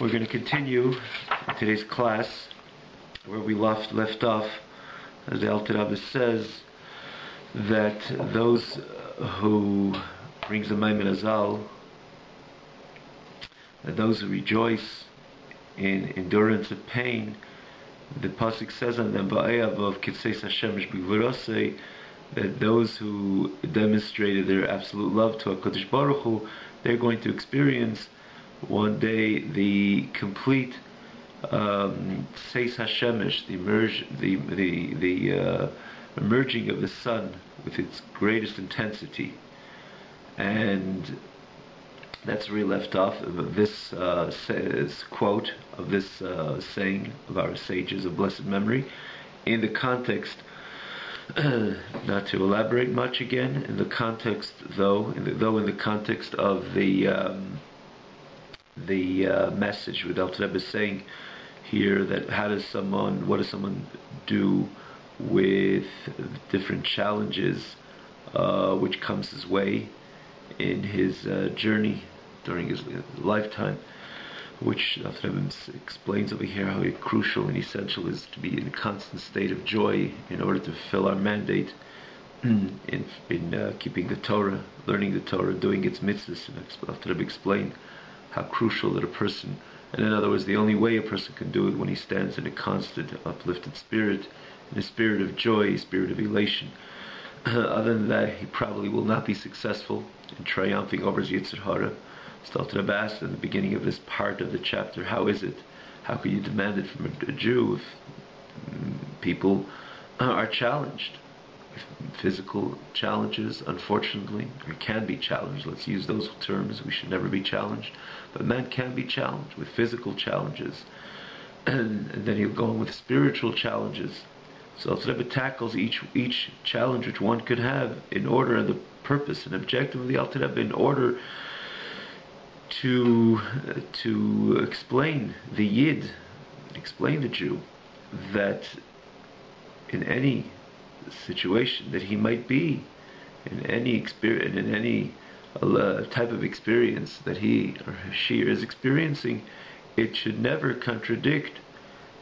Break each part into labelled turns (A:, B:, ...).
A: We're going to continue today's class where we left off, as the Alter Rebbe says, that those who brings the Maimon Azal, that those who rejoice in endurance of pain, the pasuk says on them, that those who demonstrated their absolute love to HaKadosh Baruch Hu, they're going to experience one day the complete Seis HaShemesh, the emerging of the sun with its greatest intensity. And that's where we left off. This quote of this saying of our sages of blessed memory, in the context, not to elaborate much again, in the context in the context of the message with Alter Rebbe saying here that what does someone do with different challenges which comes his way in his journey during his lifetime, which Alter Rebbe explains over here how crucial and essential is to be in a constant state of joy in order to fulfill our mandate in keeping the Torah, learning the Torah, doing its mitzvahs. And Alter Rebbe explained how crucial that a person, and in other words, the only way a person can do it when he stands in a constant uplifted spirit, in a spirit of joy, a spirit of elation. Other than that, he probably will not be successful in triumphing over his Yetzer Hara. So Alter Rebbe asked in the beginning of this part of the chapter, how is it? How can you demand it from a Jew if people are challenged? Physical challenges, unfortunately, or can be challenged. Let's use those terms. We should never be challenged, but man can be challenged with physical challenges, and then he'll go on with spiritual challenges. So Alter Rebbe tackles each challenge which one could have in order, and the purpose and objective of the Alter Rebbe, in order to explain the Yid, explain the Jew, that in any situation that he might be, in any experience, in any type of experience that he or she is experiencing, it should never contradict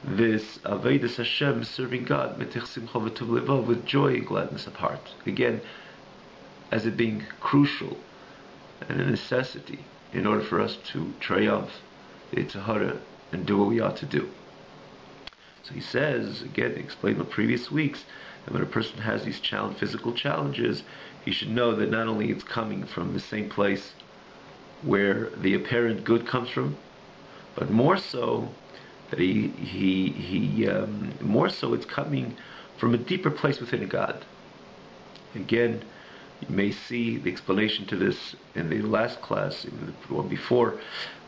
A: this Avodas Hashem, serving God, with joy and gladness of heart. Again, as it being crucial and a necessity in order for us to triumph the Yetzer Hara and do what we ought to do. So he says, again, explained in the previous weeks, that when a person has these physical challenges, he should know that not only it's coming from the same place where the apparent good comes from, but more so that more so it's coming from a deeper place within God. Again, you may see the explanation to this in the last class, in the one before,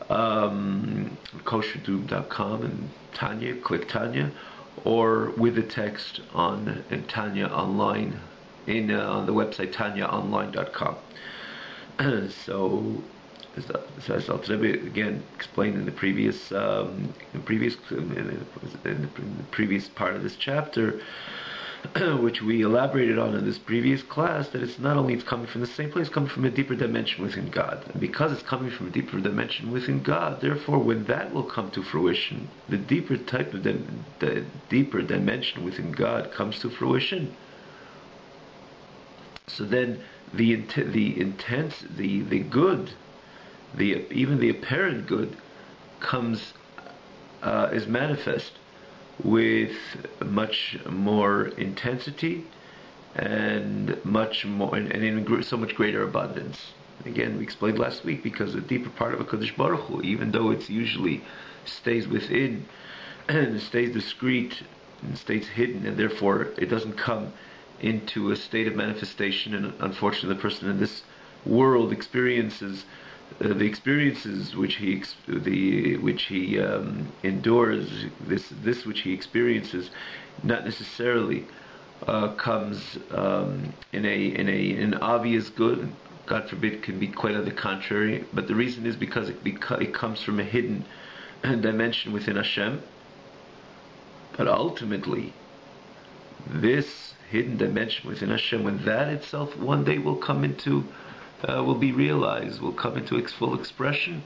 A: kosherdoom.com and Tanya, click Tanya, or with the text on Tanya online, on the website tanyaonline.com. So, as Alter Rebbe again explained in the previous part of this chapter, which we elaborated on in this previous class, that it's not only it's coming from the same place, it's coming from a deeper dimension within God. And because it's coming from a deeper dimension within God, therefore when that will come to fruition, the deeper type of the deeper dimension within God comes to fruition. So then the good, even the apparent good, is manifest with much more intensity and much more, and in so much greater abundance. Again, we explained last week, because the deeper part of HaKadosh Baruch Hu, even though it's usually stays within and stays discreet and stays hidden, and therefore it doesn't come into a state of manifestation, and unfortunately the person in this world experiences the experiences which he endures, this which he experiences, not necessarily comes in an obvious good. God forbid, can be quite on the contrary. But the reason is because it comes from a hidden dimension within Hashem. But ultimately, this hidden dimension within Hashem, when that itself one day will come into will be realized, will come into its full expression,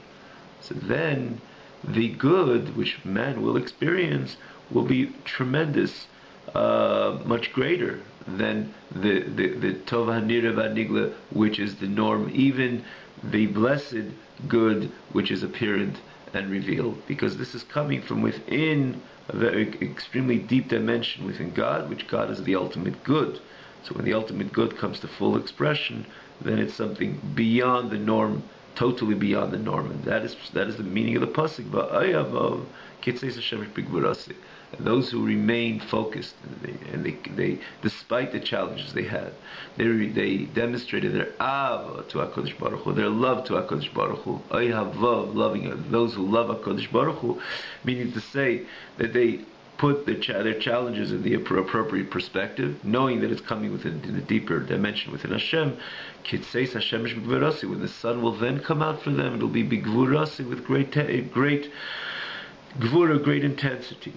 A: so then the good which man will experience will be tremendous, much greater than the Tov HaNireh VaNigla, which is the norm, even the blessed good which is apparent and revealed, because this is coming from within a very extremely deep dimension within God, which God is the ultimate good. So when the ultimate good comes to full expression, then it's something beyond the norm, totally beyond the norm, and that is the meaning of the pasuk. And those who remain focused, and they despite the challenges they had, they demonstrated their ava to HaKadosh Baruch Hu, their love to HaKadosh Baruch Hu. Loving those who love HaKadosh Baruch Hu, meaning to say that they put their challenges in the appropriate perspective, knowing that it's coming in a deeper dimension within Hashem. Kitseis Hashem B'Gvurasi, when the sun will then come out for them, it'll be B'Gvurasi, with great Gvura, great intensity.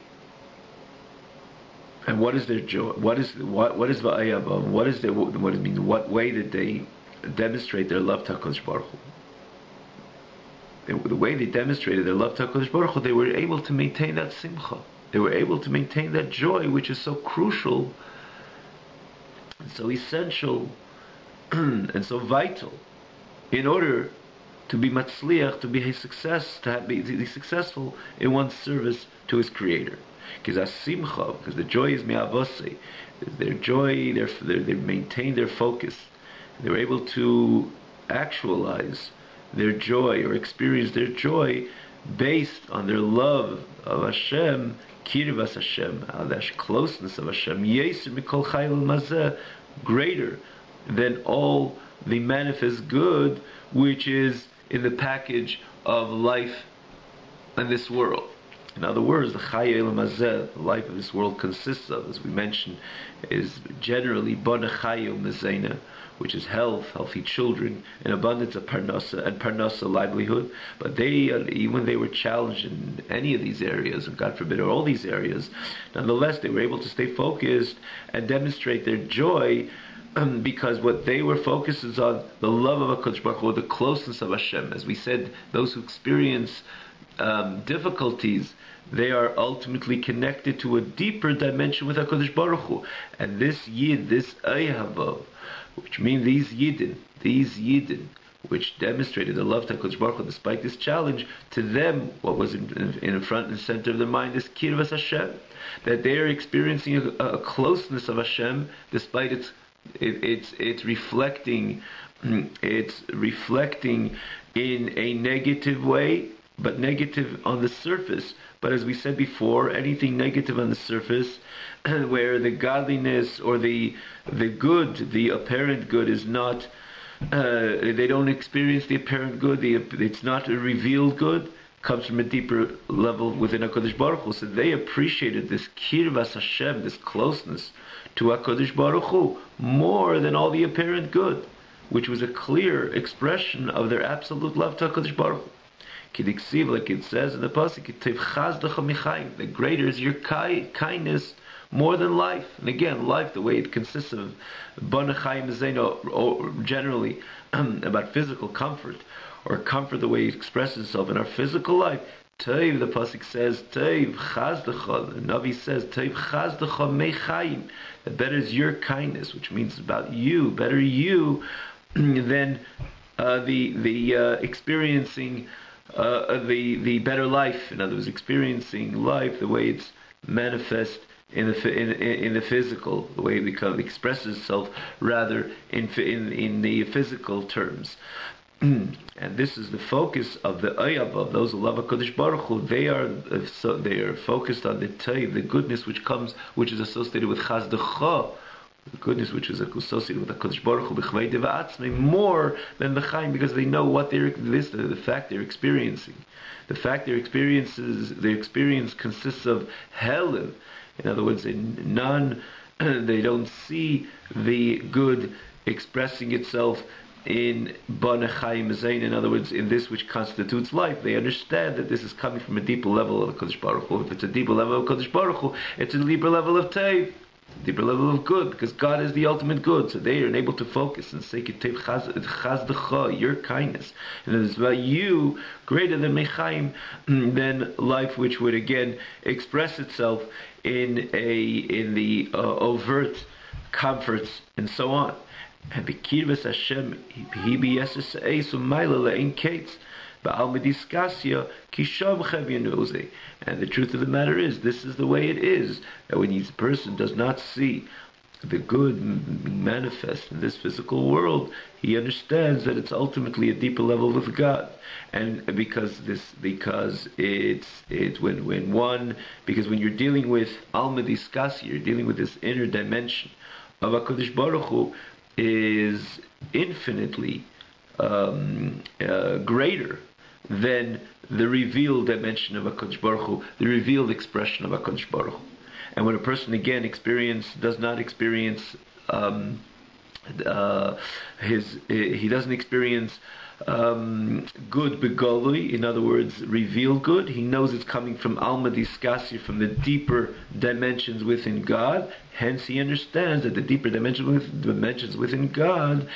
A: And what is their joy? What is Va'ayabam? What it means? What way did they demonstrate their love to HaKadosh Baruch Hu? The way they demonstrated their love to HaKadosh Baruch Hu, they were able to maintain that simcha. They were able to maintain that joy, which is so crucial, and so essential, and so vital, in order to be matzliach, to be a success, to be successful in one's service to his Creator. Because the joy is mi'avosei, their joy, they maintain their focus. They were able to actualize their joy or experience their joy based on their love of Hashem, kirvas Hashem, the closeness of Hashem, yeser mikol chayil mazeh, greater than all the manifest good which is in the package of life in this world. In other words, the chayil mazeh, the life of this world, consists of, as we mentioned, is generally bona chayil mezena, which is health, healthy children, an abundance of parnasa, and parnasa, livelihood. But they, even when they were challenged in any of these areas, and God forbid, or all these areas, nonetheless, they were able to stay focused and demonstrate their joy, because what they were focused is on the love of HaKadosh Baruch Hu, the closeness of Hashem. As we said, those who experience difficulties, they are ultimately connected to a deeper dimension with HaKadosh Baruch Hu. And this Yid, this Ayhavav, which means these Yidden, which demonstrated the love to HaKadosh Baruch Hu despite this challenge, to them, what was in front and center of their mind is Kirvas Hashem, that they are experiencing a closeness of Hashem despite it's reflecting in a negative way, but negative on the surface. But as we said before, anything negative on the surface, where the godliness or the good, the apparent good is not, they don't experience the apparent good, it's not a revealed good, comes from a deeper level within HaKadosh Baruch Hu. So they appreciated this kirvas Hashem, this closeness to HaKadosh Baruch Hu, more than all the apparent good, which was a clear expression of their absolute love to HaKadosh Baruch Hu. Kidiksiv, like it says in the pasuk, the greater is your kindness more than life. And again, life, the way it consists of bana chayim zeno, or generally about physical comfort, or comfort the way it expresses itself in our physical life. Teiv, the pasuk says, Teiv chazdecha. The Navi says, Teiv chazdecha mechayim. That better is your kindness, which means about you, better you than the experiencing the better life. In other words, experiencing life the way it's manifest in the physical, the way it expresses itself, rather in the physical terms. And this is the focus of the Ayab, of those who love HaKadosh Baruch Hu. They are focused on the Taiv, the goodness which is associated with Chazdecha, the goodness which is associated with HaKadosh Baruch Hu, b'chvei deva'atzmei, more than the Chaim, because they know what the fact they're experiencing. The fact their experience consists of helen. In other words, they don't see the good expressing itself in Bana Chaim Zayin, in other words, in this which constitutes life. They understand that this is coming from a deeper level of HaKadosh Baruch Hu. If it's a deeper level of HaKadosh Baruch Hu, it's a deeper level of Teiv. a deeper level of good, because God is the ultimate good. So they are able to focus and say, your kindness. And it is about you greater than Mechaim, than life, which would again express itself in the overt comforts and so on. And Bekirvas Hashem, he be Yesesei, so Maila in Kates. And the truth of the matter is, this is the way it is, that when a person does not see the good manifest in this physical world, he understands that it's ultimately a deeper level with God. And because when you're dealing with Alma Diskasi, you're dealing with this inner dimension of HaKadosh Baruch Hu, is infinitely greater than the revealed dimension of HaKadosh Baruch Hu, the revealed expression of HaKadosh Baruch Hu. And when a person again does not experience he doesn't experience good begolui, in other words, revealed good. He knows it's coming from Alma Diskasi, from the deeper dimensions within God. Hence, he understands that the deeper dimensions within God,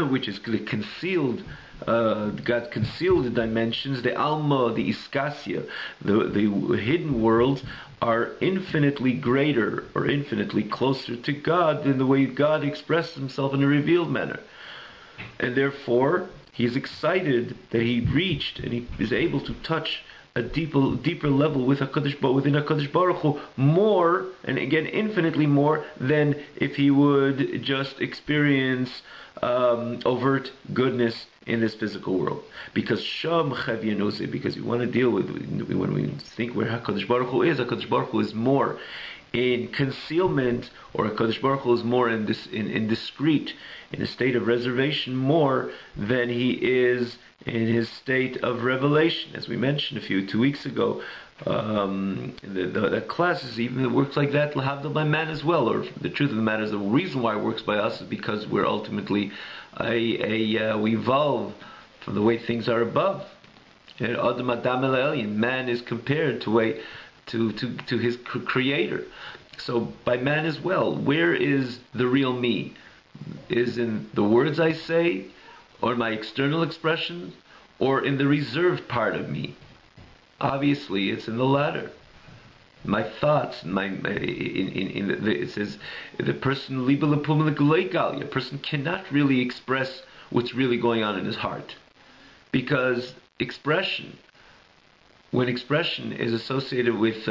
A: which is the concealed, God concealed dimensions, the Alma, the Iskasia, the hidden worlds, are infinitely greater or infinitely closer to God than the way God expresses himself in a revealed manner. And therefore, he is excited that he reached and he is able to touch a deeper level within HaKadosh Baruch Hu, more, and again infinitely more, than if he would just experience overt goodness in this physical world. Because because we want to deal with, when we think where HaKadosh Baruch Hu is more in concealment, or HaKadosh Baruch Hu is more in discreet, in a state of reservation, more than he is in his state of revelation. As we mentioned 2 weeks ago, the classes, even it works like that, lahavdil by man as well. Or the truth of the matter is, the reason why it works by us is because we're ultimately we evolve from the way things are above. Adam Adam El man is compared to his creator. So by man as well, where is the real me? Is in the words I say, or my external expressions, or in the reserved part of me? Obviously, it's in the latter. My thoughts, it says the person a person cannot really express what's really going on in his heart, because when expression is associated with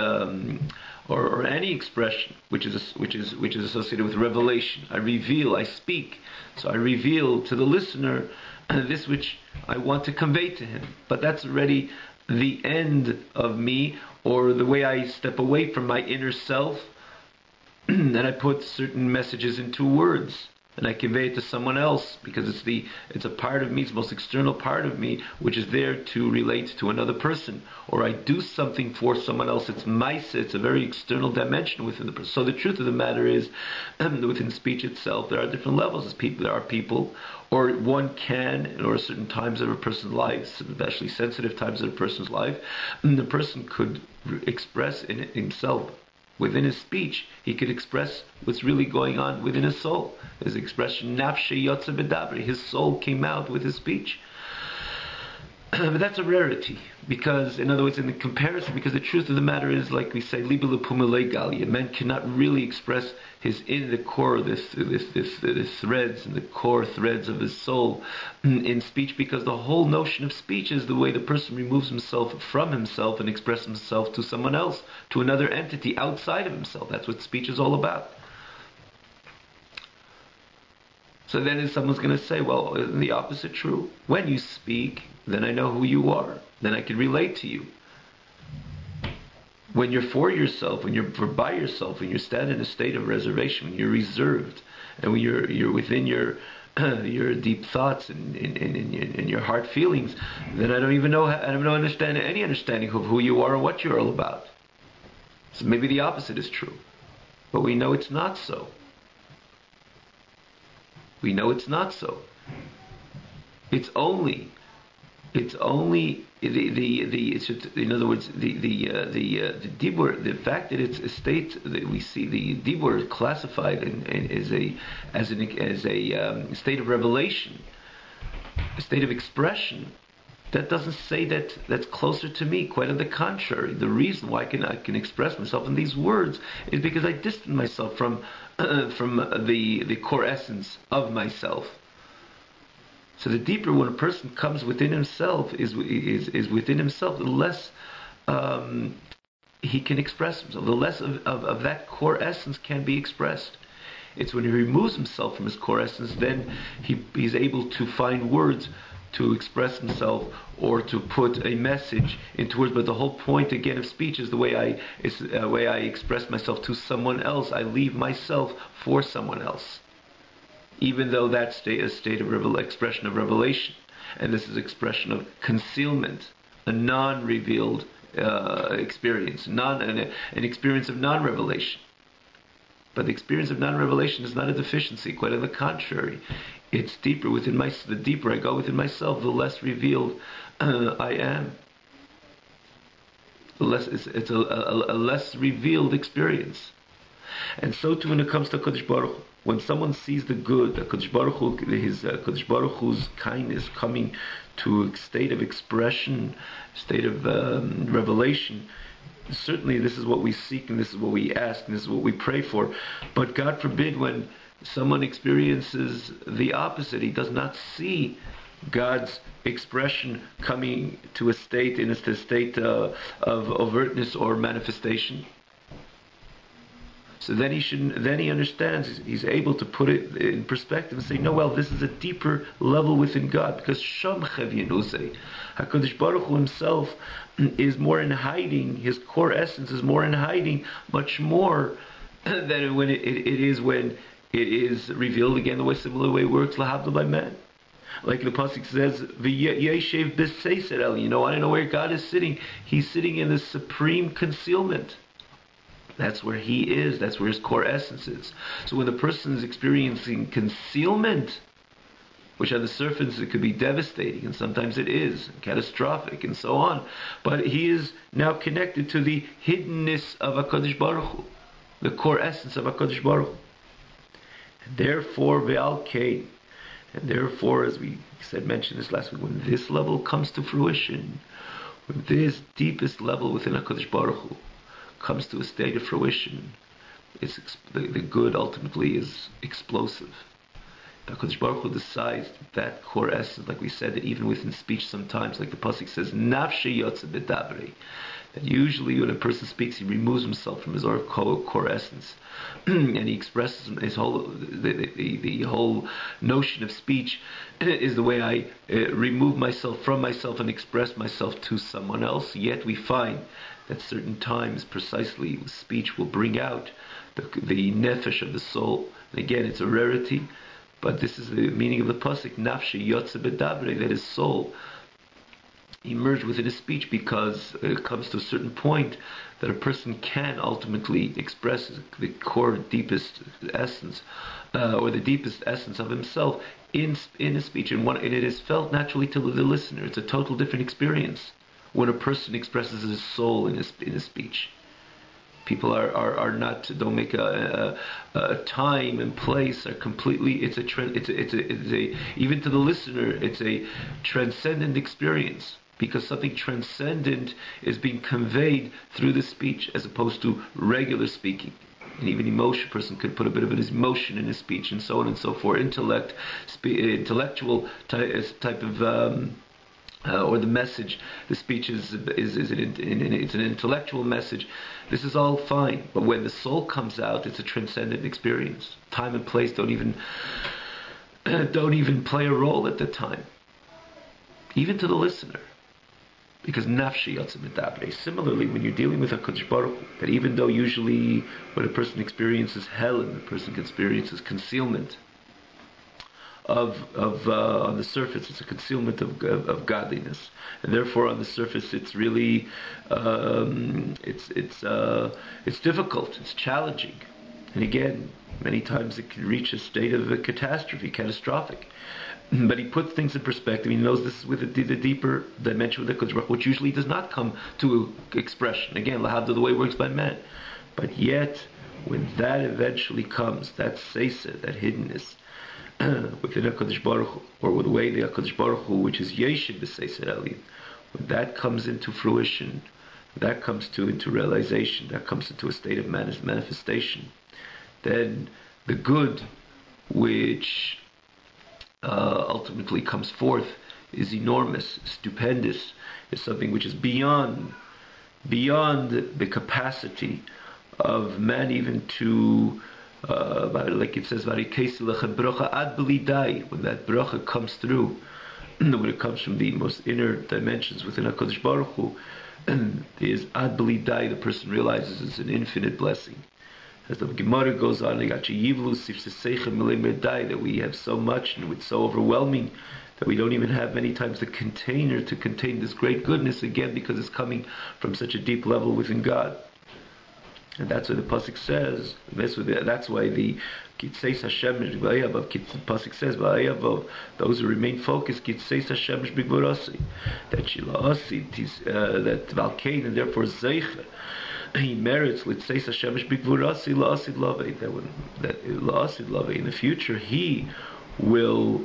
A: or any expression which is associated with revelation, I reveal, I speak, so I reveal to the listener this which I want to convey to him. But that's already the end of me, or the way I step away from my inner self, and I put certain messages into words, and I convey it to someone else, because it's a part of me, it's the most external part of me, which is there to relate to another person. Or I do something for someone else, it's maisa, it's a very external dimension within the person. So the truth of the matter is, within speech itself, there are different levels. There are people, or one can, or certain times of a person's life, especially sensitive times of a person's life, the person could express in himself, within his speech, he could express what's really going on within his soul. His expression, nafshe yotze bedabri, his soul came out with his speech. But that's a rarity, because, in other words, in the comparison, because the truth of the matter is, like we say, liba lepumele galia, man cannot really express his in the core, this threads and the core threads of his soul in speech, because the whole notion of speech is the way the person removes himself from himself and expresses himself to someone else, to another entity outside of himself. That's what speech is all about. So then someone's going to say, well, isn't the opposite true? When you speak, then I know who you are. Then I can relate to you. When you're for yourself, when you're by yourself, when you stand in a state of reservation, when you're reserved, and when you're within your deep thoughts and in your heart feelings, then I don't even know, I have no any understanding of who you are and what you're all about. So maybe the opposite is true. But we know it's not so. We know it's not so. It's only It's only it's in other words the dibur, the fact that it's a state that we see the dibur classified as a state of revelation, a state of expression. That doesn't say that that's closer to me. Quite on the contrary. The reason why I can express myself in these words is because I distance myself from the core essence of myself. So the deeper when a person comes within himself is within himself, the less he can express himself. The less of that core essence can be expressed. It's when he removes himself from his core essence, then he's able to find words to express himself or to put a message into words. But the whole point again of speech is the way I express myself to someone else. I leave myself for someone else, even though that's a state of expression of revelation, and this is expression of concealment, a non-revealed experience, an experience of non-revelation. But the experience of non-revelation is not a deficiency. Quite on the contrary, it's deeper within myself. The deeper I go within myself, the less revealed I am. The less it's a less revealed experience. And so too when it comes to Kodesh Baruch Hu. When someone sees the good, Kodesh Baruch Hu, Kodesh Baruch Hu's kindness coming to a state of expression, state of revelation, certainly this is what we seek and this is what we ask and this is what we pray for. But God forbid when someone experiences the opposite, he does not see God's expression coming to a state, in a state of overtness or manifestation. So then he understands, he's able to put it in perspective and say, no, well, this is a deeper level within God, because Sham Chev Yenusei, HaKadosh Baruch Hu himself is more in hiding, his core essence is more in hiding, much more than when it is when it is revealed again, the similar way it works, lahavdil by man. Like the pasuk says, "V'yeshev b'seiser el." You know, I don't know where God is sitting. He's sitting in the supreme concealment. That's where he is. That's where his core essence is. So when the person is experiencing concealment, which on the surface it could be devastating, and sometimes it is catastrophic, and so on, but he is now connected to the hiddenness of HaKadosh Baruch Hu, the core essence of HaKadosh Baruch Hu. And therefore, ve'al kain, and therefore, as we mentioned this last week, when this level comes to fruition, when this deepest level within HaKadosh Baruch Hu comes to a state of fruition, the good ultimately is explosive. HaKadosh Baruch Hu decides that core essence, like we said, that even within speech sometimes, like the pasuk says, "Nafshe yotze bedabre," that usually when a person speaks, he removes himself from his core essence, and he expresses his whole the whole notion of speech is the way I remove myself from myself and express myself to someone else. Yet we find that certain times, precisely, speech will bring out the nefesh of the soul. And again, it's a rarity, but this is the meaning of the pasuk, "Nafshe yotze bedabre," that his soul emerged within his speech, because it comes to a certain point that a person can ultimately express the core, deepest essence, or the deepest essence of himself in his speech, and it is felt naturally to the listener. It's a total different experience when a person expresses his soul in his speech. People are not, don't make a time and place, are completely. It's a even to the listener, it's a transcendent experience, because something transcendent is being conveyed through the speech as opposed to regular speaking. And even a person could put a bit of his emotion in his speech, and so on and so forth. Intellectual type of. Or the message, the speech is it's an intellectual message. This is all fine, but when the soul comes out, it's a transcendent experience. Time and place don't even play a role at the time, even to the listener, because nafshi yotze bedabre. Similarly, when you're dealing with HaKadosh Baruch Hu, that even though usually when a person experiences hell and a person experiences concealment of on the surface, it's a concealment of godliness, and therefore on the surface it's really it's difficult, it's challenging, and again many times it can reach a state of a catastrophe, catastrophic. But he puts things in perspective. He knows this is with the deeper dimension with the Kodesh Baruch Hu, which usually does not come to expression. Again, lahavdil, the way it works by man. But yet, when that eventually comes, that seiseh, that hiddenness within a Kodesh Baruch Hu, or with the way the Kodesh Baruch Hu, which is Yeshiv b'seiseh elyon, when that comes into fruition, that comes into realization, that comes into a state of manifestation, then the good which ultimately comes forth is enormous, stupendous, is something which is beyond the capacity of man even to, like it says, when that bracha comes through, when it comes from the most inner dimensions within HaKadosh Baruch Hu, there is ad b'li dai, the person realizes it's an infinite blessing. As the Gemara goes on, that we have so much and it's so overwhelming that we don't even have many times the container to contain this great goodness, again because it's coming from such a deep level within God. And that's why the pasuk says. That's why the Kitseis Hashem the pasuk says, those who remain focused, Kitseis Hashem b'gvorasi, that Shila'asi, that Valkain, and therefore Zeicha, he merits Litseis Hashem b'gvorasi la'asid lavei. That la'asid lavei in the future he will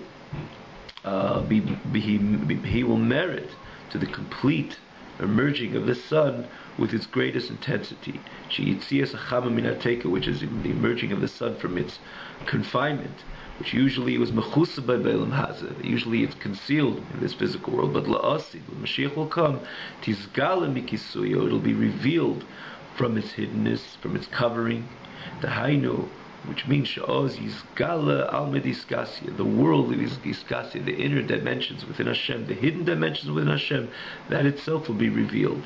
A: he will merit to the complete emerging of the sun with its greatest intensity. Which is the emerging of the sun from its confinement, which usually was mechusa by Beilam Hazeh. Usually it's concealed in this physical world. But la'asid, when Mashiach will come, tizgala mikisuyo, it'll be revealed from its hiddenness, from its covering. The hainu, which means sha'oz yizgala almed iskasya, the world is iskasya, the inner dimensions within Hashem, the hidden dimensions within Hashem, that itself will be revealed.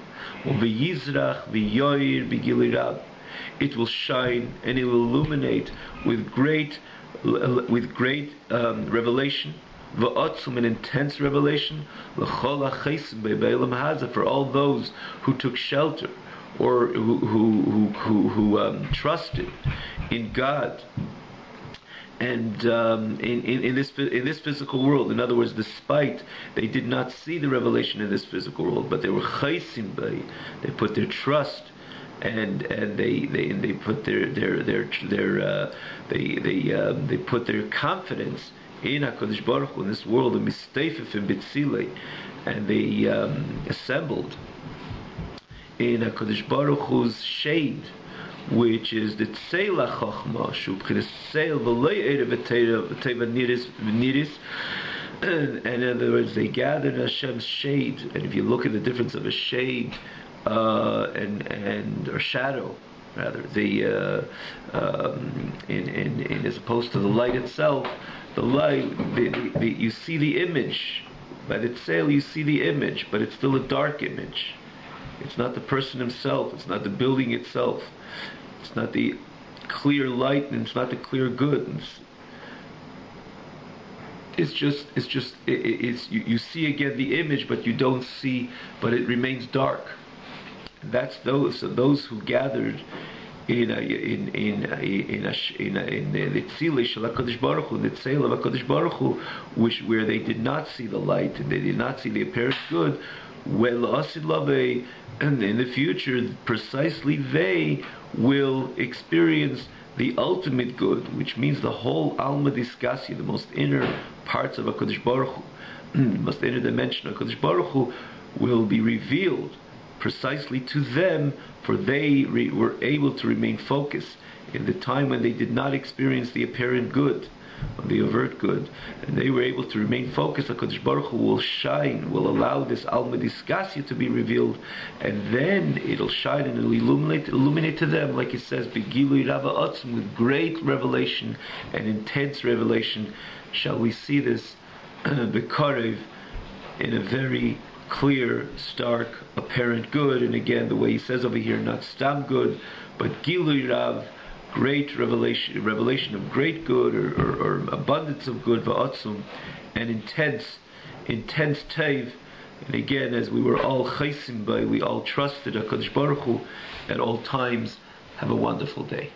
A: It will shine and it will illuminate with great revelation, an intense revelation, for all those who took shelter or who trusted in God and in this physical world. In other words, despite they did not see the revelation in this physical world, but they were chaysim bay. They put their trust and they put they put their confidence in HaKadosh Baruch Hu, in this world of misteifif and bitzilei, and they assembled in HaKadosh Baruch Hu's shade, which is the Tzeila Chochma, Shubchinas Tzeil V'loi Erev V'teva Niris. And in other words, they gathered in Hashem's shade. And if you look at the difference of a shade and or shadow, rather, in as opposed to the light itself, the light, you see the image. By the Tzeil, you see the image, but it's still a dark image. It's not the person himself. It's not the building itself. It's not the clear light, and it's not the clear good. It's just you see again the image, but you don't see, but it remains dark. That's those. So those who gathered in the tzilei shel HaKadosh Baruch Hu, the tzeil of HaKadosh Baruch Hu, where they did not see the light and they did not see the apparent good. Well, and in the future, precisely they will experience the ultimate good, which means the whole alma diskasya, the most inner parts of HaKadosh Baruch Hu, the most inner dimension of HaKadosh Baruch Hu, will be revealed precisely to them, for they were able to remain focused in the time when they did not experience the apparent good, the overt good, and they were able to remain focused. HaKadosh Baruch Hu will shine, will allow this alma diskasya to be revealed, and then it'll shine and it'll illuminate to them, like it says, begilui rava atzum, with great revelation and intense revelation. Shall we see this bekarev, in a very clear, stark, apparent good? And again, the way he says over here, not stam good, but gilui rav, great revelation of great good, or abundance of good, va'atzum, and intense teiv. And again, as we were all chaysim by, we all trusted HaKadosh Baruch Hu at all times. Have a wonderful day.